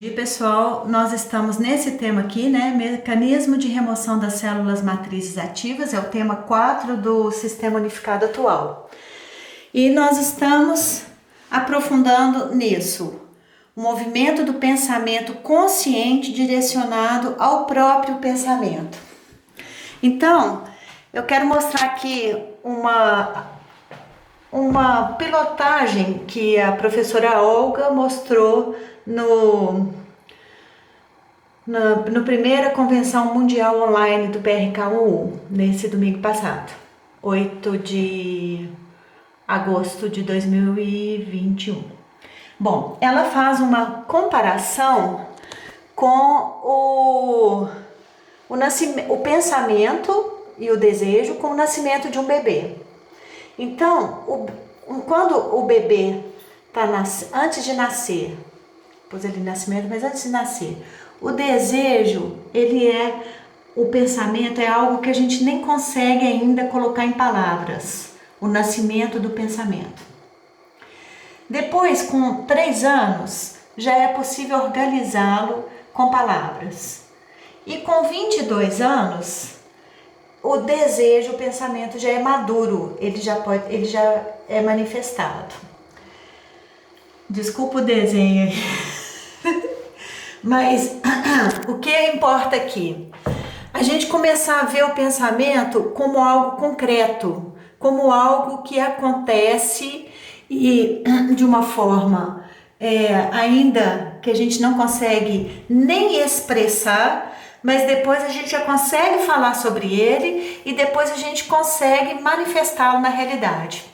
E pessoal, nós estamos nesse tema aqui, né? Mecanismo de remoção das células matrizes ativas, é o tema 4 do Sistema Unificado atual. E nós estamos aprofundando nisso, o movimento do pensamento consciente direcionado ao próprio pensamento. Então, eu quero mostrar aqui uma pilotagem que a professora Olga mostrou na primeira convenção mundial online do PRK-UU, nesse domingo passado, 8 de agosto de 2021. Bom, ela faz uma comparação com o pensamento e o desejo com o nascimento de um bebê. Então, quando o bebê está antes de nascer, pôs ali nascimento, mas antes de nascer, o desejo, o pensamento é algo que a gente nem consegue ainda colocar em palavras, o nascimento do pensamento. Depois, com 3 anos, já é possível organizá-lo com palavras. E com 22 anos, o desejo, o pensamento já é maduro, ele já é manifestado. Desculpa o desenho aí. Mas o que importa aqui? A gente começar a ver o pensamento como algo concreto, como algo que acontece e de uma forma ainda que a gente não consegue nem expressar, mas depois a gente já consegue falar sobre ele e depois a gente consegue manifestá-lo na realidade.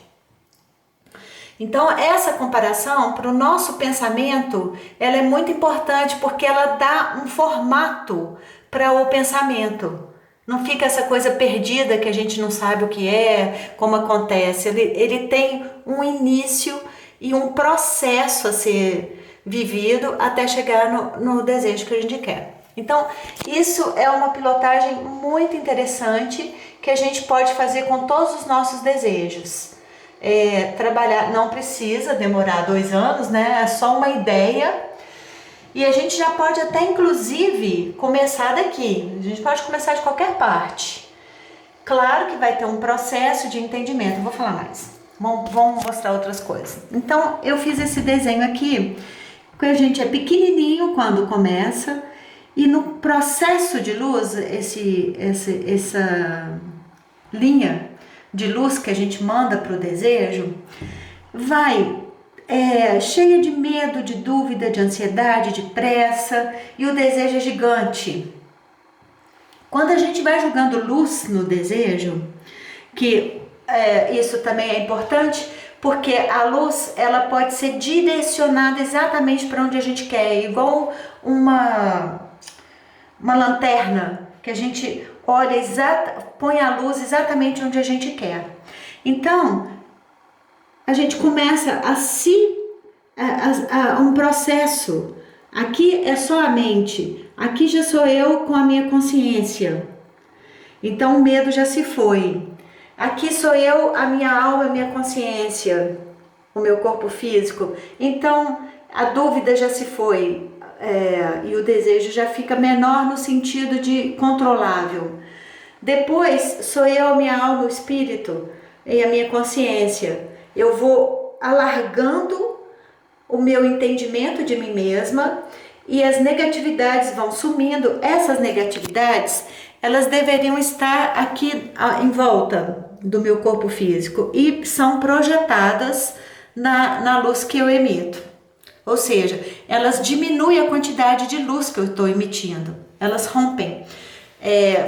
Então, essa comparação para o nosso pensamento, ela é muito importante porque ela dá um formato para o pensamento. Não fica essa coisa perdida que a gente não sabe o que é, como acontece. Ele tem um início e um processo a ser vivido até chegar no desejo que a gente quer. Então, isso é uma pilotagem muito interessante que a gente pode fazer com todos os nossos desejos. Trabalhar, não precisa demorar 2 anos, né? É só uma ideia e a gente já pode até inclusive começar daqui, a gente pode começar de qualquer parte. Claro que vai ter um processo de entendimento, vou falar mais, vamos mostrar outras coisas. Então eu fiz esse desenho aqui, porque a gente é pequenininho quando começa e no processo de luz, essa linha de luz que a gente manda para o desejo, vai cheia de medo, de dúvida, de ansiedade, de pressa, e o desejo é gigante. Quando a gente vai jogando luz no desejo, que isso também é importante, porque a luz ela pode ser direcionada exatamente para onde a gente quer, igual uma lanterna que a gente olha, põe a luz exatamente onde a gente quer. Então, a gente começa um processo. Aqui é só a mente, aqui já sou eu com a minha consciência. Então, o medo já se foi. Aqui sou eu, a minha alma, a minha consciência, o meu corpo físico. Então, a dúvida já se foi. E o desejo já fica menor no sentido de controlável. Depois sou eu, a minha alma, o espírito e a minha consciência. Eu vou alargando o meu entendimento de mim mesma e as negatividades vão sumindo. Essas negatividades, elas deveriam estar aqui em volta do meu corpo físico e são projetadas na luz que eu emito. Ou seja, elas diminuem a quantidade de luz que eu estou emitindo. Elas rompem,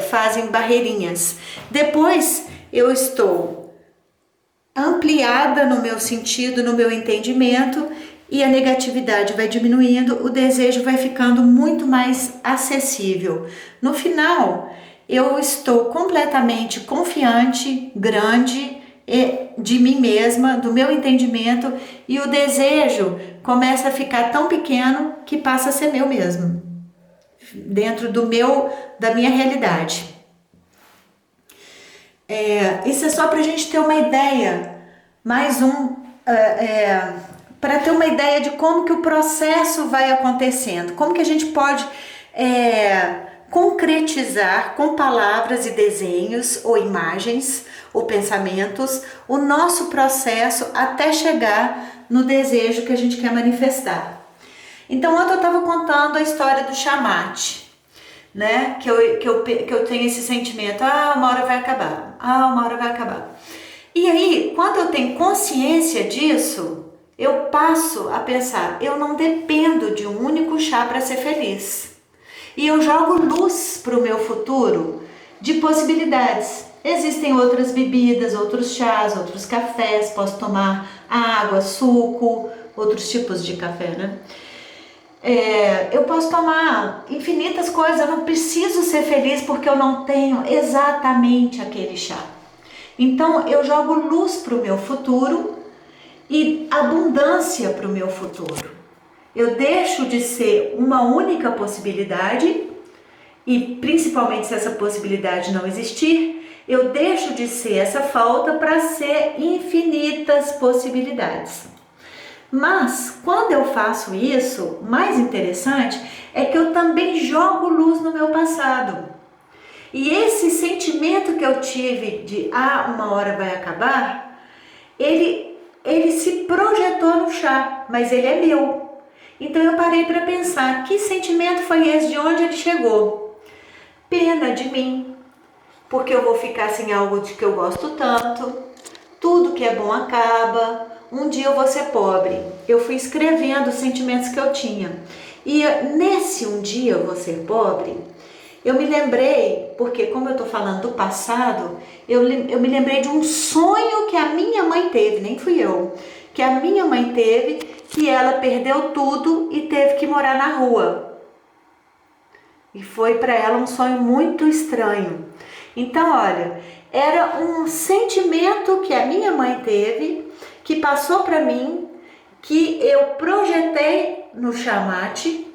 fazem barreirinhas. Depois eu estou ampliada no meu sentido, no meu entendimento, e a negatividade vai diminuindo, o desejo vai ficando muito mais acessível. No final, eu estou completamente confiante, grande, de mim mesma, do meu entendimento, e o desejo começa a ficar tão pequeno que passa a ser meu mesmo, dentro da minha realidade. Isso é só para a gente ter uma ideia, mais para ter uma ideia de como que o processo vai acontecendo, como que a gente pode concretizar com palavras e desenhos ou imagens ou pensamentos o nosso processo até chegar no desejo que a gente quer manifestar. Então ontem eu estava contando a história do chamate, né? Que eu tenho esse sentimento, uma hora vai acabar, uma hora vai acabar. E aí, quando eu tenho consciência disso, eu passo a pensar, eu não dependo de um único chá para ser feliz. E eu jogo luz para o meu futuro de possibilidades. Existem outras bebidas, outros chás, outros cafés, posso tomar água, suco, outros tipos de café, né? Eu posso tomar infinitas coisas, eu não preciso ser feliz porque eu não tenho exatamente aquele chá. Então eu jogo luz para o meu futuro e abundância para o meu futuro. Eu deixo de ser uma única possibilidade e principalmente se essa possibilidade não existir, eu deixo de ser essa falta para ser infinitas possibilidades. Mas quando eu faço isso, mais interessante é que eu também jogo luz no meu passado. E esse sentimento que eu tive de uma hora vai acabar, ele se projetou no chá, mas ele é meu. Então eu parei para pensar, que sentimento foi esse, de onde ele chegou? Pena de mim, porque eu vou ficar sem algo de que eu gosto tanto, tudo que é bom acaba, um dia eu vou ser pobre. Eu fui escrevendo os sentimentos que eu tinha. E nesse um dia eu vou ser pobre, eu me lembrei, porque como eu estou falando do passado, eu me lembrei de um sonho que a minha mãe teve, nem fui eu, que a minha mãe teve, que ela perdeu tudo e teve que morar na rua. E foi para ela um sonho muito estranho. Então, olha, era um sentimento que a minha mãe teve, que passou para mim, que eu projetei no chamate,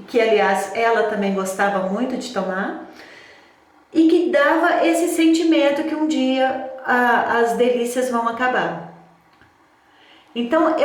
que aliás ela também gostava muito de tomar, e que dava esse sentimento que um dia as delícias vão acabar. Então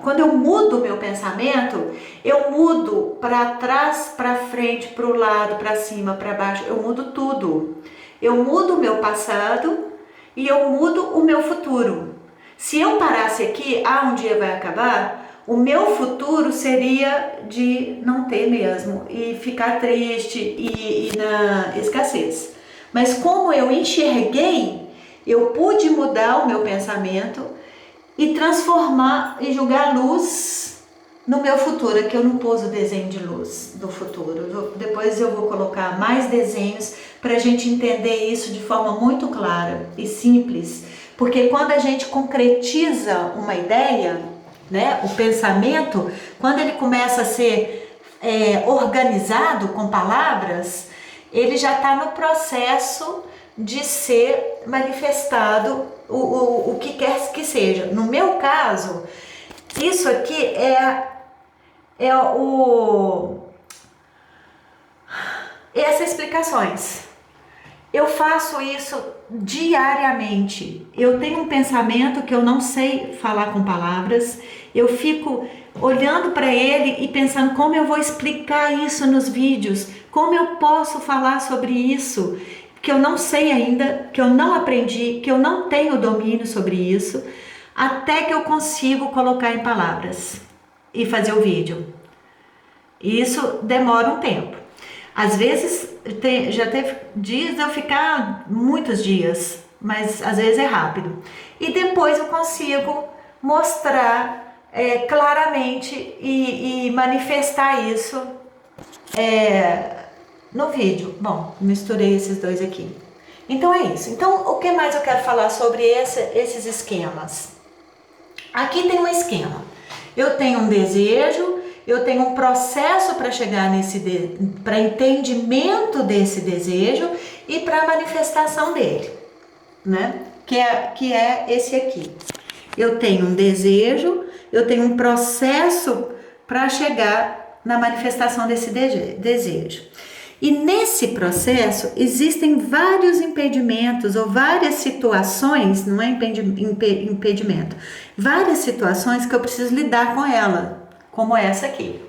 quando eu mudo o meu pensamento, eu mudo para trás, para frente, para o lado, para cima, para baixo, eu mudo tudo. Eu mudo o meu passado e eu mudo o meu futuro. Se eu parasse aqui, um dia vai acabar, o meu futuro seria de não ter mesmo e ficar triste e na escassez. Mas como eu enxerguei, eu pude mudar o meu pensamento e transformar e jogar luz no meu futuro. Aqui eu não pus o desenho de luz do futuro. Depois eu vou colocar mais desenhos para a gente entender isso de forma muito clara e simples. Porque quando a gente concretiza uma ideia, né, o pensamento, quando ele começa a ser organizado com palavras, ele já está no processo de ser manifestado o que quer que seja. No meu caso, isso aqui essas explicações. Eu faço isso diariamente. Eu tenho um pensamento que eu não sei falar com palavras, eu fico olhando para ele e pensando como eu vou explicar isso nos vídeos, como eu posso falar sobre isso, que eu não sei ainda, que eu não aprendi, que eu não tenho domínio sobre isso, até que eu consigo colocar em palavras e fazer o vídeo. E isso demora um tempo. Às vezes, já teve dias de eu ficar muitos dias, mas às vezes é rápido. E depois eu consigo mostrar claramente e manifestar isso no vídeo. Bom, misturei esses dois aqui. Então é isso. Então, o que mais eu quero falar sobre esses esquemas? Aqui tem um esquema. Eu tenho um desejo, eu tenho um processo para chegar para entendimento desse desejo e para manifestação dele, né? Que é esse aqui. Eu tenho um desejo, eu tenho um processo para chegar na manifestação desse desejo. E nesse processo existem vários impedimentos ou várias situações, não é impedimento, várias situações que eu preciso lidar com ela, como essa aqui.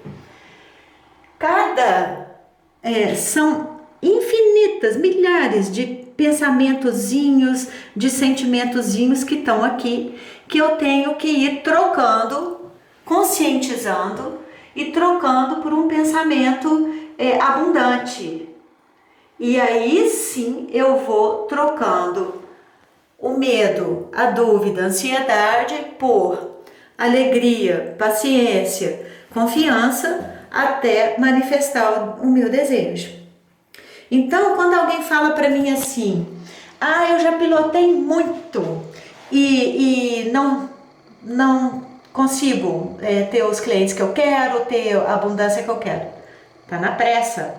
São infinitas, milhares de pensamentozinhos, de sentimentozinhos que estão aqui, que eu tenho que ir trocando, conscientizando e trocando por um pensamento abundante. E aí sim eu vou trocando o medo, a dúvida, a ansiedade por alegria, paciência, confiança, até manifestar o meu desejo. Então, quando alguém fala para mim assim, eu já pilotei muito e não consigo ter os clientes que eu quero, ter a abundância que eu quero. Tá na pressa.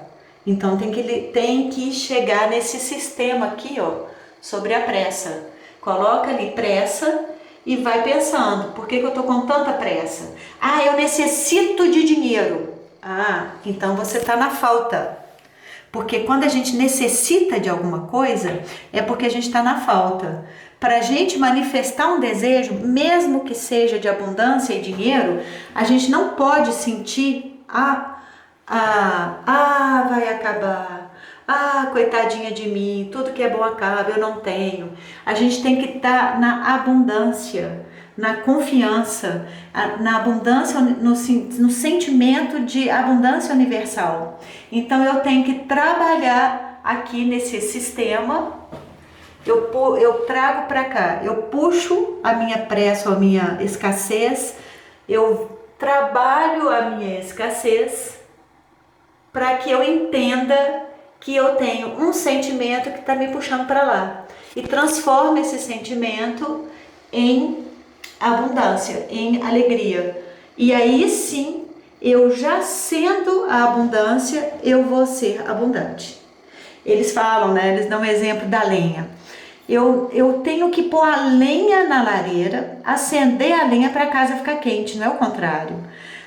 Então tem que chegar nesse sistema aqui, ó, sobre a pressa. Coloca ali pressa e vai pensando, por que eu tô com tanta pressa? Eu necessito de dinheiro. Então você tá na falta. Porque quando a gente necessita de alguma coisa, é porque a gente está na falta. Para a gente manifestar um desejo, mesmo que seja de abundância e dinheiro, a gente não pode sentir, vai acabar, coitadinha de mim, tudo que é bom acaba, eu não tenho. A gente tem que estar na abundância, na confiança, na abundância, no sentimento de abundância universal. Então eu tenho que trabalhar aqui nesse sistema, eu trago para cá, eu puxo a minha pressa, a minha escassez, eu trabalho a minha escassez para que eu entenda que eu tenho um sentimento que está me puxando para lá e transformo esse sentimento em abundância, em alegria. E aí sim, eu já sendo a abundância, eu vou ser abundante. Eles falam, né? Eles dão um exemplo da lenha. Eu tenho que pôr a lenha na lareira, acender a lenha para a casa ficar quente, não é o contrário.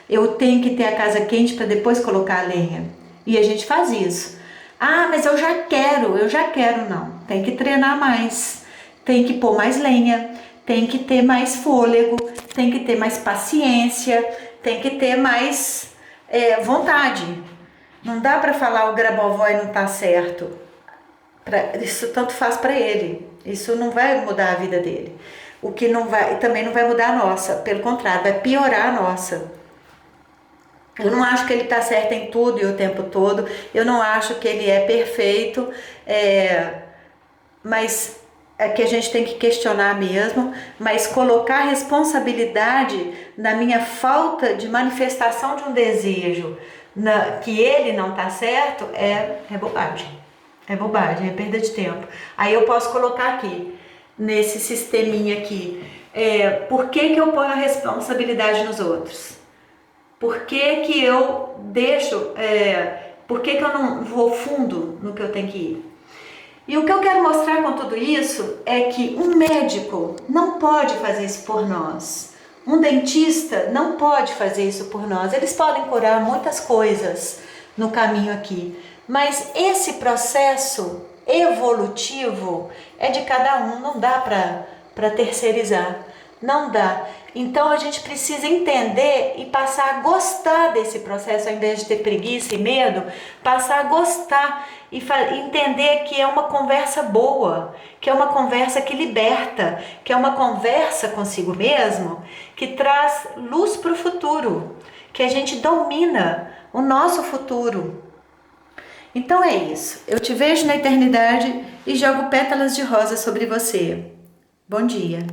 Eu tenho que ter a casa quente para depois colocar a lenha. E a gente faz isso. Mas eu já quero, não. Tem que treinar mais, tem que pôr mais lenha, tem que ter mais fôlego, tem que ter mais paciência, tem que ter mais vontade. Não dá para falar o Grabovoi não tá certo. Isso tanto faz para ele. Isso não vai mudar a vida dele. O que não vai, também não vai mudar a nossa. Pelo contrário, vai piorar a nossa. Eu não acho que ele está certo em tudo e o tempo todo. Eu não acho que ele é perfeito. Mas é que a gente tem que questionar mesmo. Mas colocar a responsabilidade na minha falta de manifestação de um desejo, que ele não está certo, é bobagem. É bobagem, é perda de tempo. Aí eu posso colocar aqui, nesse sisteminha aqui, por que eu ponho a responsabilidade nos outros? Por que eu deixo, por que eu não vou fundo no que eu tenho que ir? E o que eu quero mostrar com tudo isso é que um médico não pode fazer isso por nós. Um dentista não pode fazer isso por nós. Eles podem curar muitas coisas no caminho aqui. Mas esse processo evolutivo é de cada um, não dá para terceirizar, não dá. Então a gente precisa entender e passar a gostar desse processo, ao invés de ter preguiça e medo, passar a gostar e entender que é uma conversa boa, que é uma conversa que liberta, que é uma conversa consigo mesmo, que traz luz para o futuro, que a gente domina o nosso futuro. Então é isso. Eu te vejo na eternidade e jogo pétalas de rosa sobre você. Bom dia.